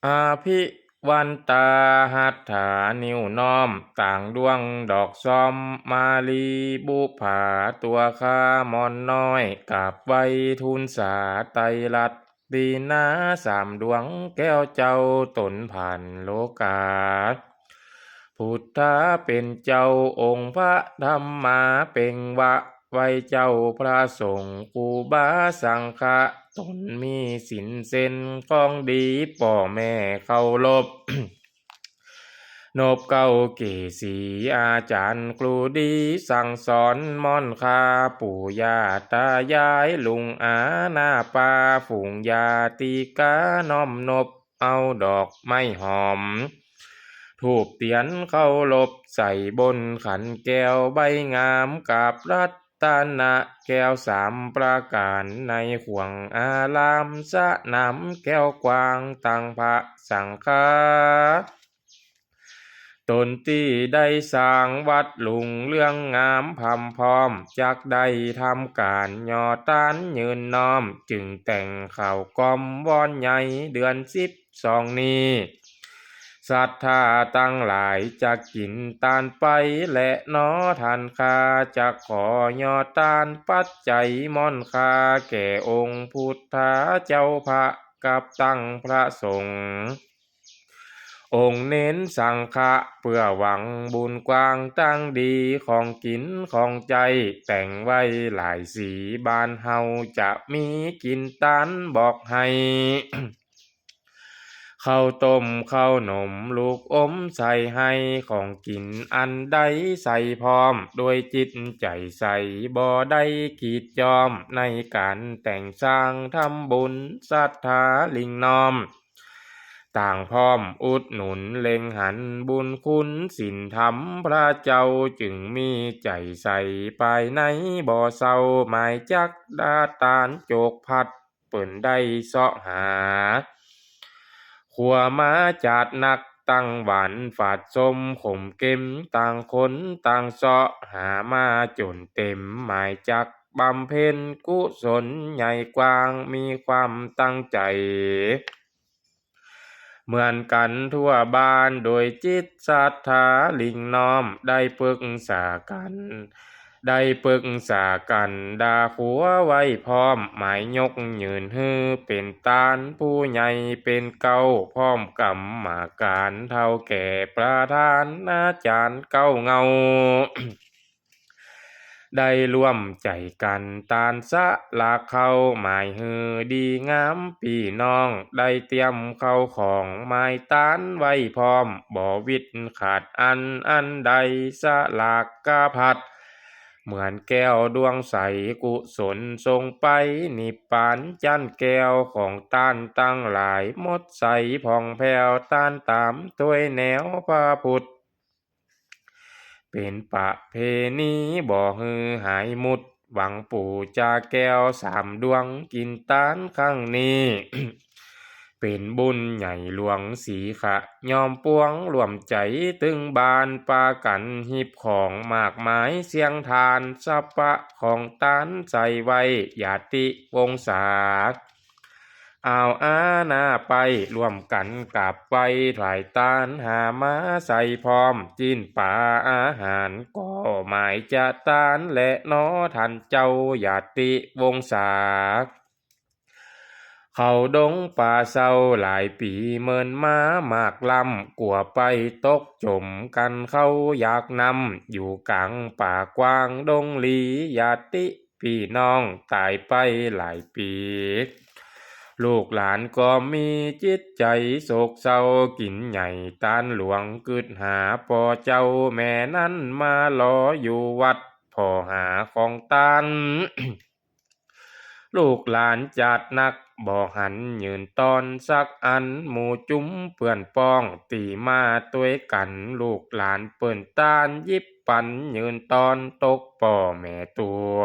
อาภิวันตาหัตถานิ้วน้อมต่างดวงดอกซอมมาลีบุผาตัวข้ามอนน้อยกับไว้ทูลสาไตรลัดดีนาสามดวงแก้วเจ้าตนผ่านโลกาพุทธาเป็นเจ้าองค์พระธรรมาเป็นวะไว้เจ้าพระสงฆ์ครูบาสังฆะตนมีศีลเส้นของดีป่อแม่เคารพ นบเก้าเกษีอาจารย์ครูดีสั่งสอนม่อนคาปู่ย่าตายายลุงอาหน้าปาฝูงยาตีกาน้อมนบเอาดอกไม้หอมถูกเตียนเข้าลบใส่บนขันแก้วใบงามกับรัตนะแก้วสามประการในห่วงอารามสะนำแก้วกวางตังพระสังฆาตนที่ได้สร้างวัดลุงเรื่องงามพำพร้อมจากได้ทำการย่อต้านยืนน้อมจึงแต่งข่าวกอมวอนใหญ่เดือน12นี้ศรัทธาตั้งหลายจะกินตานไปและนอทันคาจะขอย่อต้านปัจจัยม่อนคาแก่องค์พุทธาเจ้าพระกับตั้งพระสงฆ์องค์เน้นสังฆะเพื่อหวังบุญกว้างตั้งดีของกินของใจแต่งไว้หลายสีบ้านเฮาจะมีกินตานบอกให้ ข้าวต้มข้าวนมลูกอมใส่ให้ของกินอันใดใส่พร้อมโดยจิตใจใส่บ่ได้กีดยอมในการแต่งสร้างทำบุญศรัทธาลิงน้อมต่างพร้อมอุดหนุนเล็งหันบุญคุณศีลธรรมพระเจ้าจึงมีใจใส่ไปในบ่อเศร้าหมายจักดาตานโจกพัดเปิ่นได้เสาะหาขัวมาจัดนักตั้งหวานฝาดสมขมเก็มต่างคนต่างเสาะหามาจนเต็มหมายจักบำเพ็ญกุศลใหญ่กว้างมีความตั้งใจเหมือนกันทั่วบ้านโดยจิตศรัทธาลิงน้อมได้ปรึกษากันดาขัวไว้พร้อมหมายยกยืนฮือเป็นตานผู้ใหญ่เป็นเก้าพร้อมกรรมาการเท่าแก่ประธานอาจารย์เก้าเงา ได้ร่วมใจกันตานสะลาเข้าหมายฮือดีงามพี่น้องได้เตรียมเข้าของหมายตานไว้พร้อมบ่วิดขาดอันใดสะลากกะพัดเหมือนแก้วดวงใสกุศลทรงไปนิพพานจันแก้วของต้านตั้งหลายหมดใสผ่องแผ้วต้านตามตัวยแนวพระพุทธ เป็นประเพณีบ่ฮือหายมุดหวังปู่จาแก้วสามดวงกินตานครั้งนี้ เป็นบุญใหญ่หลวงสีขะยอมปวงรวมใจตึงบานปากันหิบของมากมายเสียงทานสัพพะของตานใส่ไว้ญาติวงศาเอาอาณาไปรวมกันกับไว้ถ่ายตานหามาใส่พร้อมจินป่าอาหารก็หมายจะตานและนอทันเจ้าญาติวงศาเขาดงป่าเศร้าหลายปีเมินมามากลำกลัวไปตกจมกันเขาอยากนำอยู่กลางป่ากว้างดงลีญาติพี่น้องตายไปหลายปีลูกหลานก็มีจิตใจโศกเศร้ากินใหญ่ตานหลวงกึดหาพ่อเจ้าแม่นั้นมารออยู่วัดพ่อหาของตาน ลูกหลานจัดนักบ่หันยืนตอนสักอันหมู่จุ้มเปื่อนป้องตีมาตัวกันลูกหลานเปิ่นตานยิบปันยืนตอนตกป่อแม่ตัว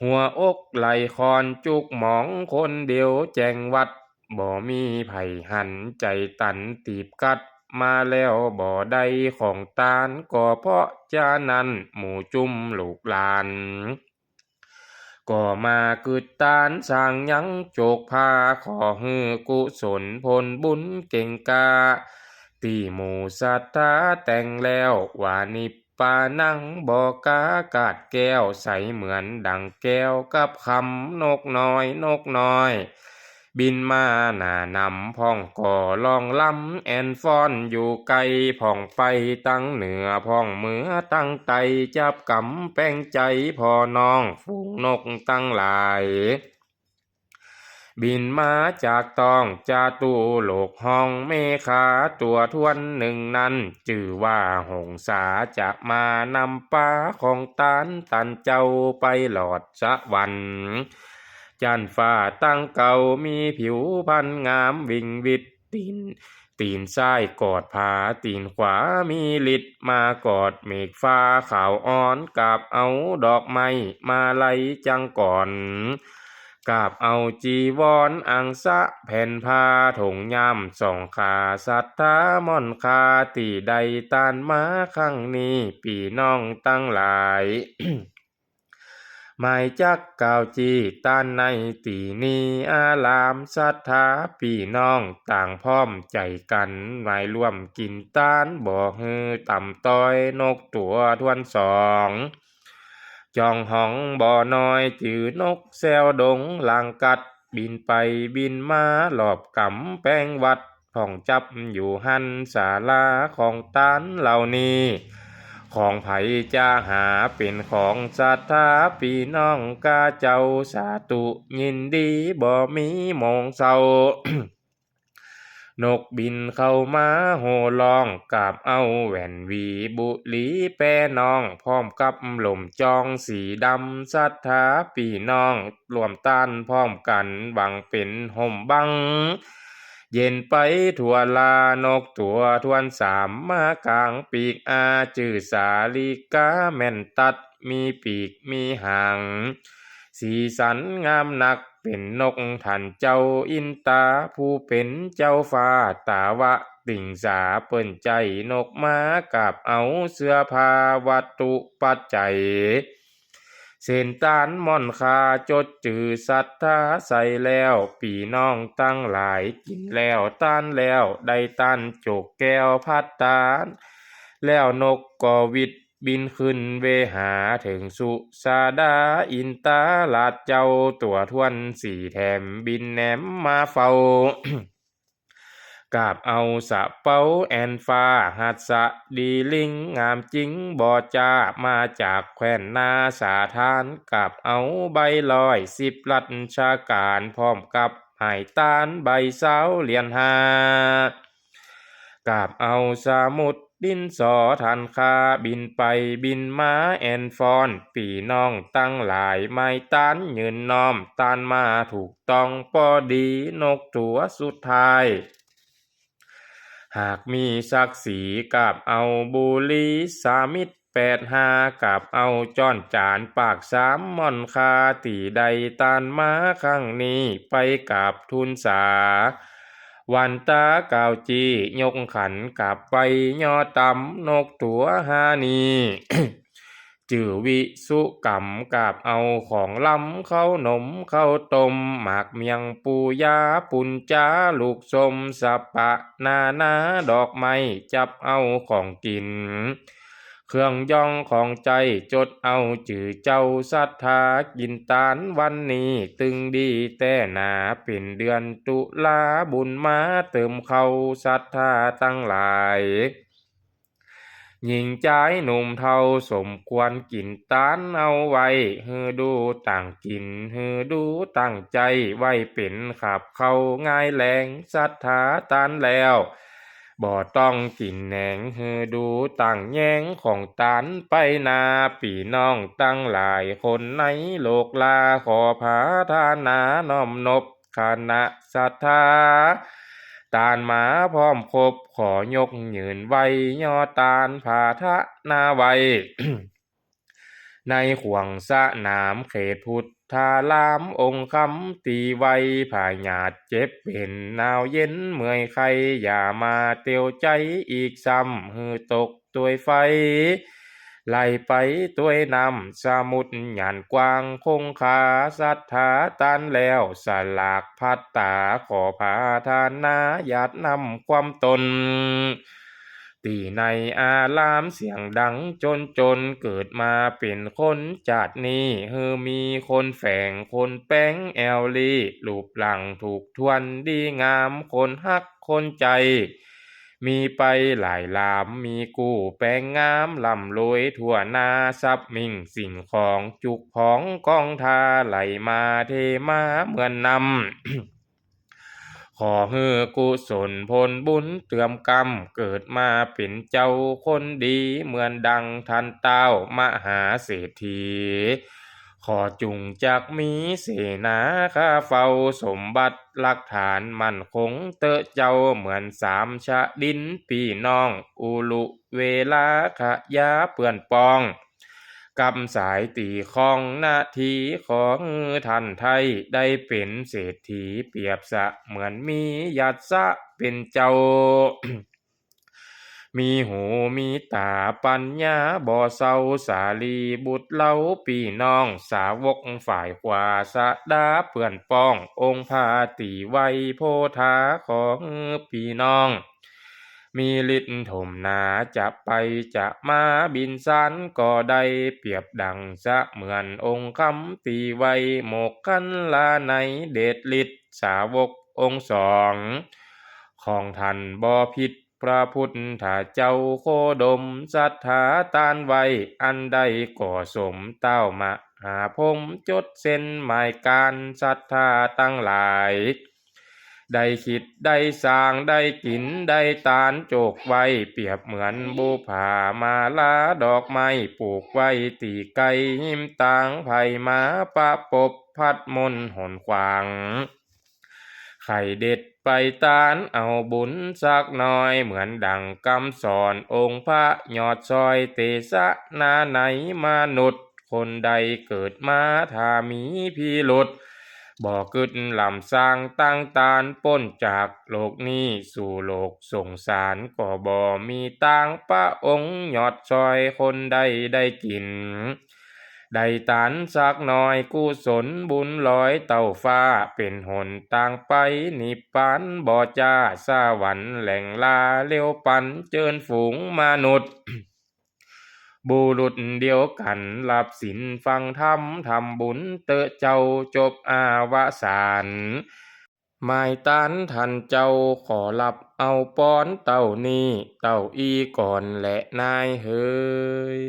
หัวอกไหลคอนจุกหมองคนเดียวแจงวัดบ่มีไผหันใจตันตีบกัดมาแล้วบ่ได้ของตานก็เพราะจานั้นหมู่จุ้มลูกหลาน ก็มากึดตานสร้างยังโจกพาขอฮือกุศลผลบุญเก่งกาตีหมู่สัทธาแต่งแล้วว่านิปปานังบอกากาดแก้วใสเหมือนดังแก้วกับคำนกน้อยนกน้อยบินมาหน้านำพ่องก่อลองล้ำแอนฟอนอยู่ไกลพ่องไปตั้งเหนือพ่องเมือตั้งไตจับกำแป้งใจพอน้องฝูงนกตั้งหลายบินมาจากตองจาตุโลกห้องเมฆาตัวทวนหนึ่งนั้นจื่อว่าหงสาจะมานำป้าของตานตันเจ้าไปหลอดสะวันจันฟ้าตั้งเก่ามีผิวพันงามวิ่งวิดตีนซ้ายกอดผาตีนขวามีฤทธิ์มากอดเมฆฟ้าขาวอ่อนกาบเอาดอกไม้มาไล่จังก่อนกาบเอาจีวรอังสะแผ่นผ้าถงยามส่องขาสัทธามอนคาตีใดตานมาข้างนี้ปีน้องตั้งหลาย หมายจักกล่าวจีตานในตีนีอารามศรัทธาพี่น้องต่างพร้อมใจกันไว้ร่วมกินตานบ่ฮือต่ำต้อยนกตัวทวนสองจองห้องบ่อน้อยจื่อนกแซวดงลางกัดบินไปบินมาหลอบกำแป้งวัดผ่องจับอยู่หันศาลาของตานเหล่านี้ของไผจะหาเป็นของศรัทธาพี่น้องกาเจ้าสาธุยินดีบ่มีมองเศร้า นกบินเข้ามาโห่ร้องกาบเอาแหวนหวีบุหลีแป้น้องพร้อมกับหล่มจองสีดำศรัทธาพี่น้องรวมต้านพร้อมกันหวังเป็นห่มบังเย็นไปทั่วลานกตัวทวนสามมากลางปีกอาจื่อสาลิกาแม่นตัดมีปีกมีหางสีสันงามนักเป็นนกทันเจ้าอินตาผู้เป็นเจ้าฟ้าตาวะติ่งสาเปิ้นใจนกมากับเอาเสื้อผ้าวัตถุปัจจัยเส้นตานม่อนคาจดจือศรัทธาใส่แล้วปีน้องตั้งหลายกินแล้วตานแล้วได้ตานโจกแก้วพัดตานแล้วนกก็วิดบินขึ้นเวหาถึงสุสาดาอินตาลาดเจ้าตัวทวนสี่แถมบินแหนมมาเฝ้า กาบเอาสะเป้าแอนฟ้าหัดสะดีลิงงามจริงบ่จามาจากแคว้นนาสาทานกาบเอาใบลอย10รัชการพร้อมกับหายตานใบเสาเหรียญ5กาบเอาสมุดดินสอทันคาบินไปบินมาแอนฟอนปีน้องตั้งหลายไม้ตานยืนน้อมตานมาถูกต้องพอดีนกตัวสุดท้ายหากมีศักดิ์ศรีกับเอาบุรีสามิตร85กับเอาจ้อนจานปาก3ม่อนคาตีใดตานมาข้างนี้ไปกับทุนสาวันตากาวจียกขันกับไปยอตำนกตัวหานี จื่อวิสุกรรมกับเอาของล้ำเข้านมเข้าต้มหมากเมียงปูยาปุญจาลูกสมสับปะนาดอกไม้จับเอาของกินเครื่องย่องของใจจดเอาจื่อเจ้าศรัทธากินตานวันนี้ตึงดีแต่หนาเป็นเดือนตุลาบุญมาเติมเข้าศรัทธาตั้งหลายหญิงใจหนุ่มเทาสมควรกินตานเอาไว้ฮือดูต่างกินฮือดูตั้งใจไว้เป็นขับเข้าง่ายแรงศรัทธาตานแล้วบ่ต้องกินแหนงฮือดูตั้งแยงของตานไปนาปีน้องตั้งหลายคนในโลกลาขอพาทานาน้อมนบคณะศรัทธาตานมาพร้อมครบขอยกยืนไว้ย่อตานผาทะนาไว้ ในห่วงสะนามเขตพุทธารามองค์คำตีไว้ผาหยาดเจ็บเป็นหนาวเย็นเมื่อยใครอย่ามาเตียวใจอีกซ้ำฮือตกตัวยไฟ ไหลไปตัวยนำสมุทรหยานกว้างคงคาศรัทธาตันแล้วสลากพัดตาขอพาทานนาญาตินำความตนตีในอารามเสียงดังจนเกิดมาเป็นคนจาดนี้เฮอมีคนแฝงคนแป้งแอลลีรูปหลังถูกทวนดีงามคนฮักคนใจมีไปหลายลามมีกู้แป้งงามลำรวยทั่วนาซับมิ่งสิ่งของจุกของกองทาไหลมาเทมาเหมือนนำ ขอฮือกุศลผลบุญเตือมกรรมเกิดมาเป็นเจ้าคนดีเหมือนดังทันเต้ามหาเศรษฐีขอจุงจักมีเสนาข้าเฝ้าสมบัติหลักฐานมั่นคงเตอะเจ้าเหมือนสามชะดินพี่น้องอุลุเวลาขะยาเปื่อนปอง กำสายตีของนาทีของท่านไทยได้เป็นเศรษฐีเปรียบสะเหมือนมียัดสะเป็นเจ้า มีหูมีตาปัญญาบ่เศร้าสาลีบุตรเล่าพี่น้องสาวกฝ่ายขวาสะดาเพื่อนป้ององค์พาตีไวโพธาของพี่น้อง มีฤทธิ์ถมนาจะไปจะมาบินสันก็ได้เปรียบดังสะเหมือนองค์คำตีไวโมกขันลาในเดชฤทธิ์สาวกองค์สองของท่านบ่ผิดพระพุทธเจ้าโคดมศรัทธาตานไว้อันใดก่อสมเต้ามาหาพมจดเส้นหมายการศรัทธาตั้งหลายได้คิดได้สร้างได้กินได้ตานโจกไว้เปรียบเหมือนบูผามาลาดอกไม้ปลูกไว้ตีไก่หิมตางไผ่มาปะปบพัดมนหนขวางไข่เด็ดไปตานเอาบุญสักหน่อยเหมือนดังคำสอนองค์พระยอดซอยเตสะนาไหนมนุษย์คนใดเกิดมาถ้ามีพิรุธบ่กึดลำสร้างตั้งตานป้นจากโลกนี้สู่โลกสงสารก็บ่มีต่างพระองค์ยอดซอยคนใดได้กินได้ตานสักหน่อยกุศลบุญลอยเต่าฟ้าเป็นหนต่างไปนิพพานบ่จ้าสวรรค์แหล่งลาเลี้ยวปันเจิญฝูงมนุษย์ บุรุษเดียวกันรับศีลฟังธรรมทำบุญเตอะเจ้าจบอาวสานหมายตันท่านเจ้าขอรับเอาป้อนเต่านี้เต่าอีก่อนและนายเฮย